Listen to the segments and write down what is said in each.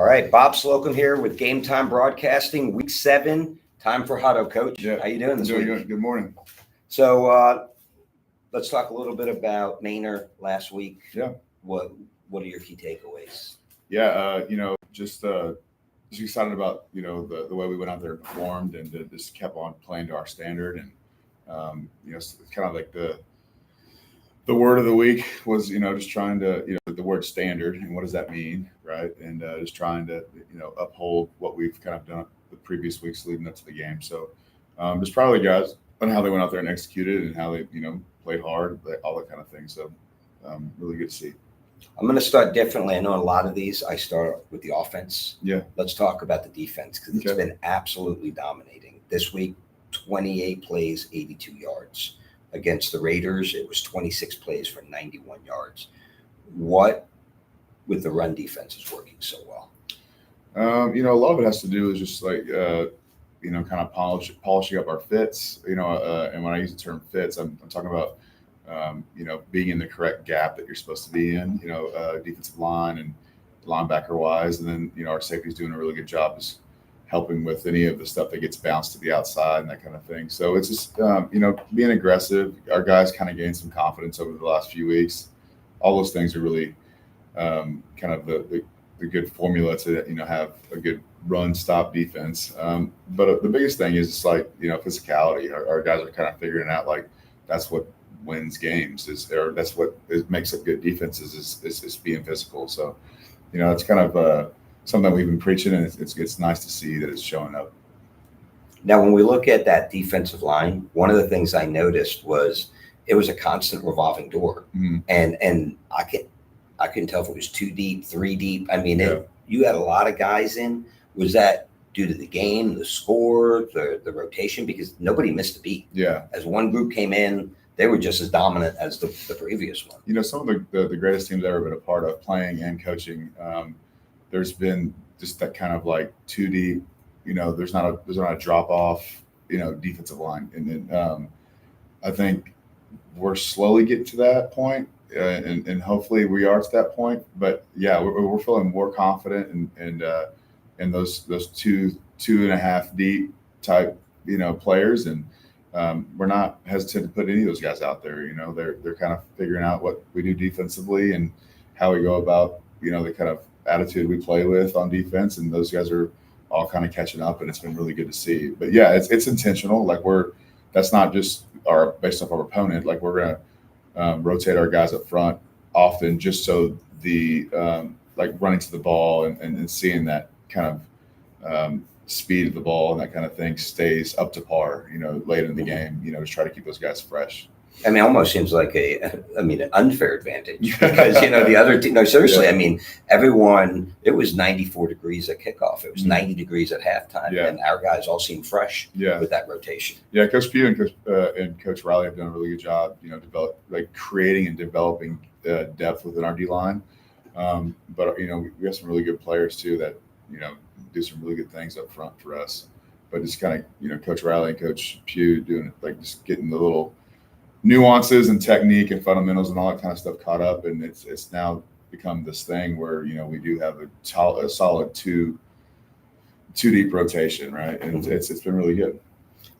All right, Bob Slocum here with Game Time Broadcasting, Week 7. Time for Hutto, Coach. Yeah. How you doing this week? Good morning. So let's talk a little bit about Maynard last week. Yeah. What are your key takeaways? Yeah, just excited about the way we went out there and performed, and just kept on playing to our standard, and it's kind of like the word of the week was just trying to the word standard, and what does that mean, right? And just trying to uphold what we've kind of done the previous weeks leading up to the game. So just proud of the guys on how they went out there and executed, and how they played hard, all that kind of thing. So really good to see. I'm going to start differently. I know a lot of these I start with the offense. Yeah. Let's talk about the defense, because it's been absolutely dominating. This week, 28 plays, 82 yards. Against the Raiders, it was 26 plays for 91 yards. What with the run defense is working so well? A lot of it has to do with just like kind of polishing up our fits. And when I use the term fits, I'm talking about being in the correct gap that you're supposed to be in. Defensive line and linebacker wise, and then our safety's doing a really good job just helping with any of the stuff that gets bounced to the outside and that kind of thing. So it's just being aggressive. Our guys kind of gained some confidence over the last few weeks. All those things are really kind of the good formula to have a good run stop defense. But the biggest thing is just like physicality. Our guys are kind of figuring out like that's what wins games that's what makes up good defenses is being physical. So it's kind of something that we've been preaching, and it's nice to see that it's showing up. Now, when we look at that defensive line, one of the things I noticed was it was a constant revolving door. Mm-hmm. And I couldn't tell if it was 2 deep, 3 deep. I mean, you had a lot of guys in. Was that due to the game, the score, the rotation? Because nobody missed a beat. Yeah. As one group came in, they were just as dominant as the previous one. Some of the greatest teams I've ever been a part of, playing and coaching, there's been just that kind of like 2 deep, there's not a drop off, defensive line. And then I think we're slowly getting to that point, and hopefully we are to that point. But yeah, we're feeling more confident in those 2.5 deep type, players. And we're not hesitant to put any of those guys out there. They're kind of figuring out what we do defensively and how we go about, the kind of attitude we play with on defense. And those guys are all kind of catching up, and it's been really good to see. But yeah, it's intentional. Like that's not just based off our opponent. Like we're gonna rotate our guys up front often, just so the like running to the ball and seeing that kind of speed of the ball and that kind of thing stays up to par, late in the game, to try to keep those guys fresh. I mean, almost seems like an unfair advantage, because, the other team, no, seriously, yeah. I mean, it was 94 degrees at kickoff. It was 90 degrees at halftime. Yeah. And our guys all seem fresh with that rotation. Yeah. Coach Pugh and Coach Riley have done a really good job, creating and developing depth within our D line. But, we have some really good players too that, do some really good things up front for us. But just kind of, Coach Riley and Coach Pugh doing it, like just getting the little nuances and technique and fundamentals and all that kind of stuff caught up. And it's now become this thing where, we do have a solid two deep rotation, right? And it's been really good.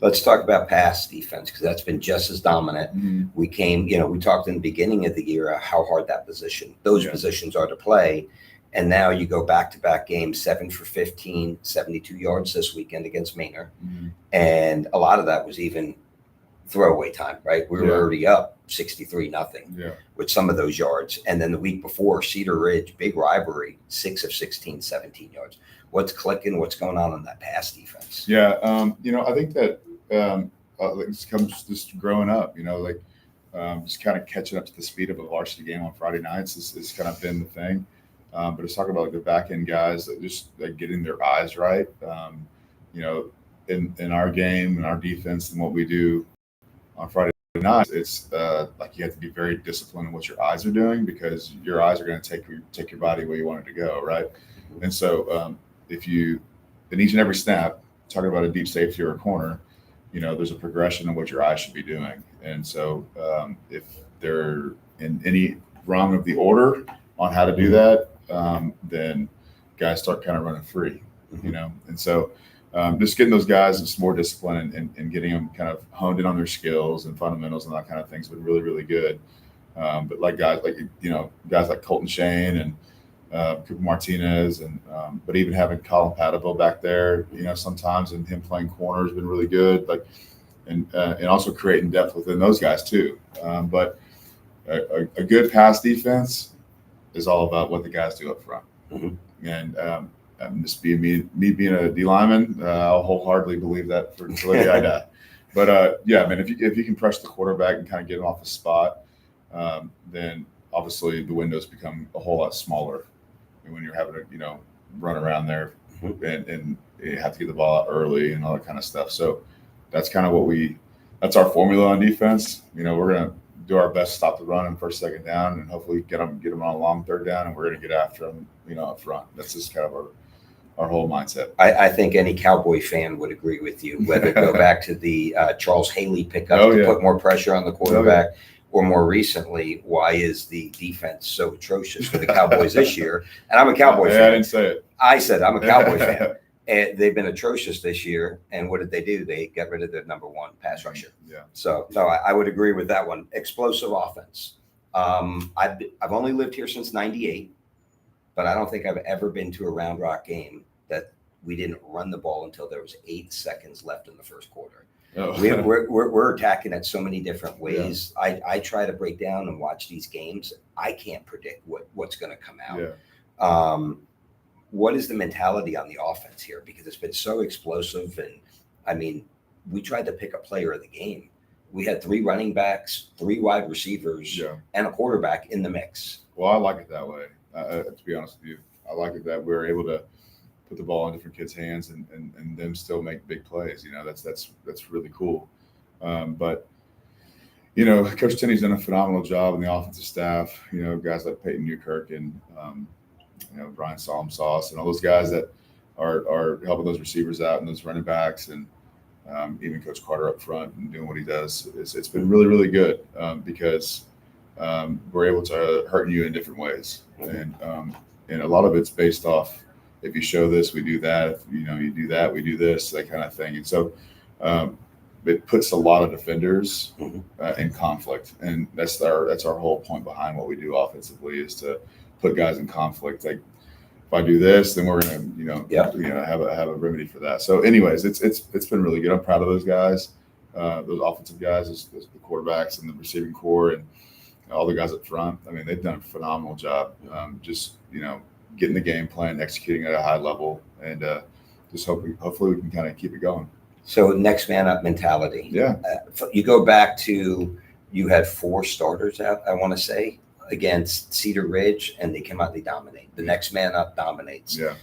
Let's talk about pass defense, because that's been just as dominant. Mm-hmm. We talked in the beginning of the year how hard those positions are to play. And now you go back-to-back games, 7 for 15, 72 yards this weekend against Maynard. Mm-hmm. And a lot of that was even throwaway time, right? We were already up 63-0 with some of those yards. And then the week before, Cedar Ridge, big rivalry, 6 of 16, 17 yards. What's clicking? What's going on in that pass defense? Yeah, I think that it comes just growing up, just kind of catching up to the speed of a varsity game on Friday nights is kind of been the thing. But it's talking about the back end guys that just getting their eyes right. In our game and our defense and what we do on Friday nights, it's you have to be very disciplined in what your eyes are doing, because your eyes are going to take your body where you want it to go, right? And so if you, in each and every snap, talking about a deep safety or a corner, there's a progression of what your eyes should be doing. And so if they're in any rung of the order on how to do that, then guys start kind of running free, and so just getting those guys some more discipline and getting them kind of honed in on their skills and fundamentals and that kind of thing's been really, really good. But like guys like Colton Shane and Cooper Martinez, and but even having Colin Padaville back there, sometimes, and him playing corner has been really good. Like, and also creating depth within those guys too. But a good pass defense is all about what the guys do up front. Mm-hmm. And just being me being a D lineman, I'll wholeheartedly believe that for the day I die. But yeah, I mean, if you can press the quarterback and kind of get him off the spot, then obviously the windows become a whole lot smaller. And when you're having to run around there, and you have to get the ball out early and all that kind of stuff. So that's kind of that's our formula on defense. We're gonna do our best to stop the run in first, second down, and hopefully get them on a long third down, and we're gonna get after them, up front. That's just kind of our whole mindset. I think any Cowboy fan would agree with you, whether go back to the Charles Haley pickup to put more pressure on the quarterback, or more recently, why is the defense so atrocious for the Cowboys this year? And I'm a Cowboy fan. I didn't say it. I said I'm a Cowboy fan. And they've been atrocious this year. And what did they do? They got rid of their number one pass rusher. Yeah. So I would agree with that one. Explosive offense. I've only lived here since '98, but I don't think I've ever been to a Round Rock game that we didn't run the ball until there was 8 seconds left in the first quarter. Oh. We're attacking at so many different ways. Yeah. I try to break down and watch these games. I can't predict what's going to come out. Yeah. What is the mentality on the offense here? Because it's been so explosive. And I mean, we tried to pick a player of the game. We had 3 running backs, 3 wide receivers, and a quarterback in the mix. Well, I like it that way. To be honest with you, I like it that we're able to put the ball in different kids' hands and them still make big plays. That's really cool. But Coach Tenney's done a phenomenal job in the offensive staff. Guys like Peyton Newkirk and Brian Sauce and all those guys that are helping those receivers out and those running backs, and even Coach Carter up front and doing what he does. It's been really, really good because we're able to hurt you in different ways, and a lot of it's based off. If you show this, we do that. If, you do that, we do this, that kind of thing. And so it puts a lot of defenders in conflict, and that's our whole point behind what we do offensively is to put guys in conflict. Like if I do this, then we're gonna have a remedy for that. So, anyways, it's been really good. I'm proud of those guys, those offensive guys, the quarterbacks and the receiving core, and all the guys up front. I mean, they've done a phenomenal job. Getting the game plan, executing at a high level, and just hopefully we can kind of keep it going. So next man up mentality. Yeah. You go back to, you had 4 starters out, I want to say, against Cedar Ridge, and they came out, they dominate. The next man up dominates. Yeah.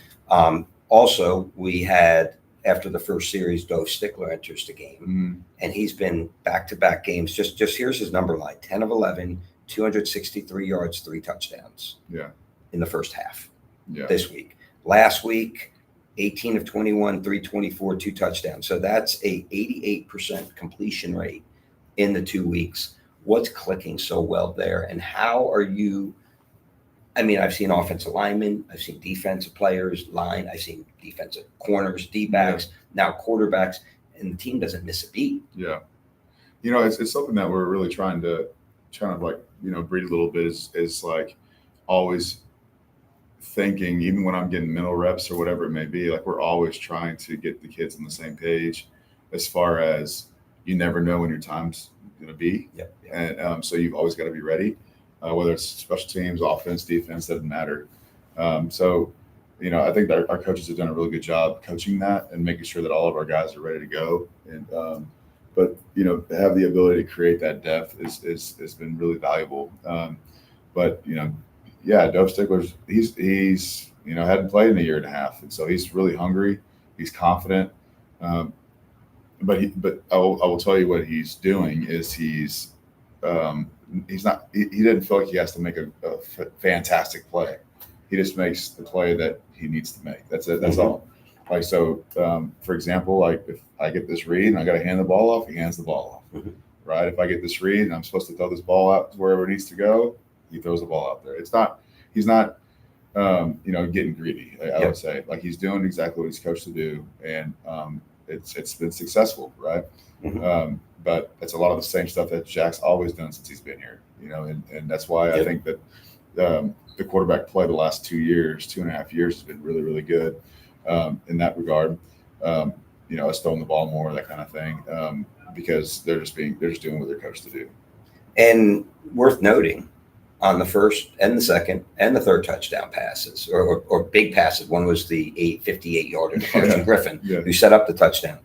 Also, we had, after the first series, Dove Stickler enters the game, and he's been back-to-back games. Just here's his number line: 10 of 11, 263 yards, 3 touchdowns. Yeah. In the first half. Yeah. This week. Last week, 18 of 21, 324, 2 touchdowns. So that's a 88% completion rate in the 2 weeks. What's clicking so well there? And how are you? I mean, I've seen offensive linemen, I've seen defensive players, I've seen defensive corners, D-backs, now quarterbacks, and the team doesn't miss a beat. Yeah. It's something that we're really trying to breed a little bit is like always thinking, even when I'm getting mental reps or whatever it may be, like we're always trying to get the kids on the same page as far as you never know when your time's going to be. Yep. And so you've always got to be ready, whether it's special teams, offense, defense, doesn't matter. So I think that our coaches have done a really good job coaching that and making sure that all of our guys are ready to go. And but to have the ability to create that depth has been really valuable. But Dove Stickler's he's hadn't played in a year and a half, and so he's really hungry. He's confident, but I will tell you what he's doing is he's not he didn't feel like he has to make a fantastic play. He just makes the play that he needs to make. That's it. That's all. Like so, for example, like if I get this read and I got to hand the ball off, he hands the ball off. Right? If I get this read and I'm supposed to throw this ball out wherever it needs to go, he throws the ball out there. He's not getting greedy. I would say, like, he's doing exactly what he's coached to do, and it's been successful, right? Mm-hmm. But it's a lot of the same stuff that Jack's always done since he's been here, and that's why I think that the quarterback play the last 2.5 years has been really, really good in that regard. Us throwing the ball more, that kind of thing, because they're just doing what they're coached to do. And worth noting, on the first and the second and the third touchdown passes, or big passes. One was the 58-yarder to Carson Griffin, who set up the touchdown.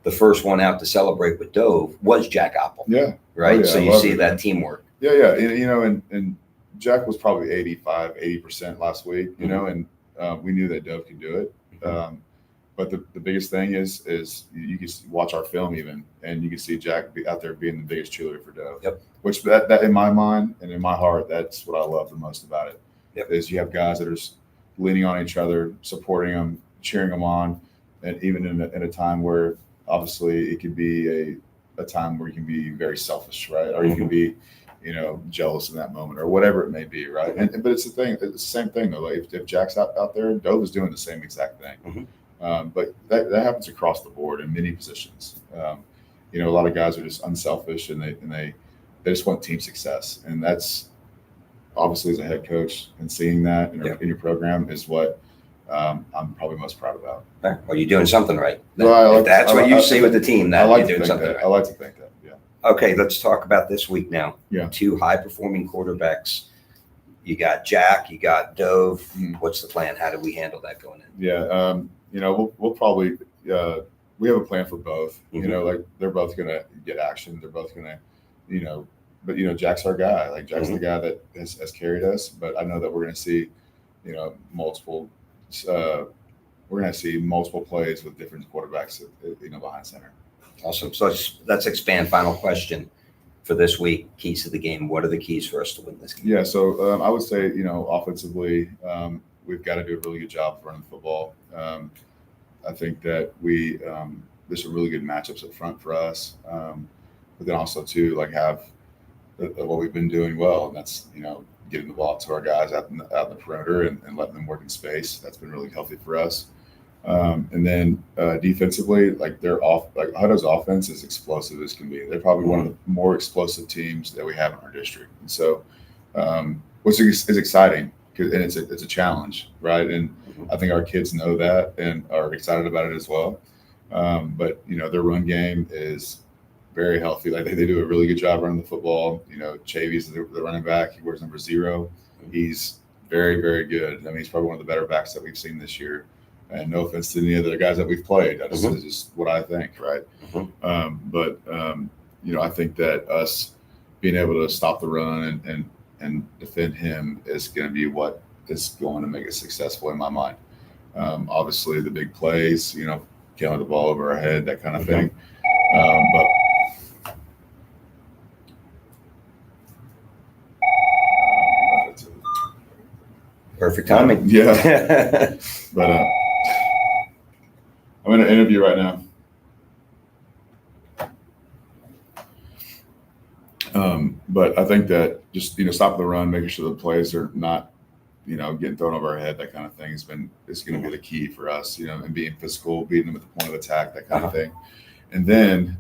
The first one out to celebrate with Dove was Jack Apple. Yeah. Right. Oh, yeah, so you see that teamwork. Yeah. And Jack was probably 80% last week, and we knew that Dove could do it. But the biggest thing is you can watch our film even, and you can see Jack out there being the biggest cheerleader for Dove. Yep. Which that in my mind and in my heart, that's what I love the most about it. Yep. Is you have guys that are just leaning on each other, supporting them, cheering them on, and even in a time where obviously it could be a time where you can be very selfish, right? Or you can be, jealous in that moment or whatever it may be, right? But it's the same thing though. Like if Jack's out there, Dove is doing the same exact thing. But that happens across the board in many positions. A lot of guys are just unselfish and they just want team success, and that's obviously as a head coach and seeing that in your program is what I'm probably most proud about. Well, you're doing something right. Well, that's what you see with the team. That you're doing something right. I like to think that. Yeah. Okay, let's talk about this week now. Yeah. 2 high-performing quarterbacks. You got Jack. You got Dove. What's the plan? How do we handle that going in? Yeah. We'll probably we have a plan for both. Like they're both going to get action. They're both going to, but Jack's our guy. Like Jack's the guy that has carried us. But I know that we're going to see, multiple. We're going to see multiple plays with different quarterbacks, behind center. Awesome. So let's expand. Final question for this week. Keys to the game. What are the keys for us to win this game? Yeah. So I would say, offensively, we've got to do a really good job of running the football. I think that there's some really good matchups up front for us. But then also too, like have what we've been doing well, and that's getting the ball to our guys out in the perimeter and letting them work in space. That's been really healthy for us. And then defensively, like Hutto's offense is explosive as can be. They're probably one of the more explosive teams that we have in our district. And so, which is exciting and it's a challenge, right? And I think our kids know that and are excited about it as well. But their run game is very healthy. Like they do a really good job running the football. Chavy's the running back. He wears number 0. He's very, very good. I mean, he's probably one of the better backs that we've seen this year. And no offense to any of the guys that we've played. That's just what I think, right? But I think that us being able to stop the run and defend him is going to be what is going to make it successful in my mind. Obviously, the big plays, killing the ball over our head, that kind of thing. But perfect timing. Yeah. But I'm in an interview right now. But I think that just stopping the run, making sure the plays are not getting thrown over our head, that kind of thing is going to be the key for us. And being physical, beating them at the point of attack, that kind of thing. And then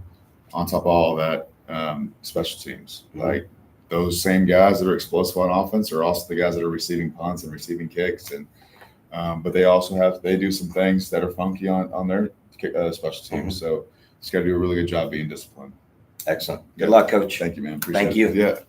on top of all of that, special teams, like those same guys that are explosive on offense are also the guys that are receiving punts and receiving kicks, and but they do some things that are funky on their special teams. So just got to do a really good job being disciplined. Excellent. Good luck, Coach. Thank you, man. Appreciate Thank you. Yeah.